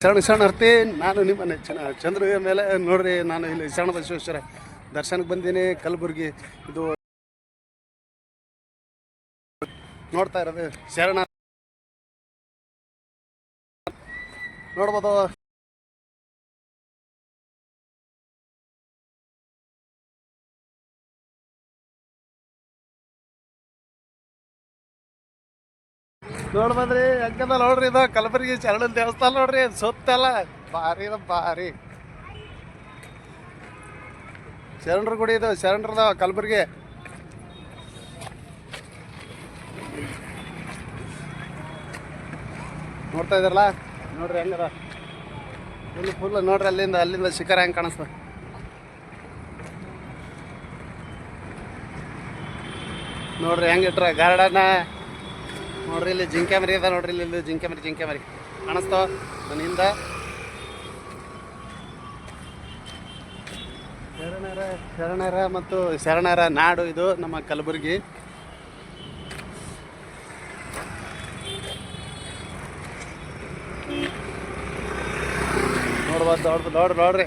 ಶರಣರ್ತಿ ನಾನು ನಿಮ್ಮ ನೆಚ್ಚಿನ ಚಂದ್ರಗ ಮೇಲೆ ನೋಡ್ರಿ. ನಾನು ಇಲ್ಲಿ ಶರಣ ಬಸವೇಶ್ವರ ದರ್ಶನಕ್ಕೆ ಬಂದೀನಿ ಕಲಬುರ್ಗಿ. ಇದು ನೋಡ್ತಾ ಇರೋದು ಶರಣ ನೋಡ್ಬೋದು. ನೋಡ್ಬಂದ್ರಿ ಹೆಂಗದ ನೋಡ್ರಿ, ಇದು ಕಲಬುರ್ಗಿ ಶರಣನ ದೇವಸ್ಥಾನ ನೋಡ್ರಿ. ಸುತ್ತೆಲ್ಲ ಭಾರಿ ಭಾರಿ ಶರಣರ ಗುಡಿ, ಇದು ಶರಣರದ ಕಲಬುರ್ಗಿ. ನೋಡ್ತಾ ಇದ್ದಾರಲ್ಲ, ನೋಡ್ರಿ ಹೆಂಗದ ಫುಲ್ ನೋಡ್ರಿ. ಅಲ್ಲಿಂದ ಶಿಖರ ಹೆಂಗೆ ಕಾಣಿಸ್ತ ನೋಡ್ರಿ, ಹೆಂಗಿಟ್ರ ಗಾರ್ಡನ ನೋಡ್ರಿ. ಇಲ್ಲಿ ಜಿಂಕೆ ಮರಿ ಅದ ನೋಡ್ರಿ, ಇಲ್ಲಿ ಜಿಂಕೆ ಮರಿ ಕಾಣಿಸ್ತಾವ ನನ್ನ ಹಿಂದ. ಶರಣರ ಮತ್ತು ಶರಣರ ನಾಡು ಇದು ನಮ್ಮ ಕಲಬುರ್ಗಿ. ನೋಡ್ಬೋದು ನೋಡ್ರಿ.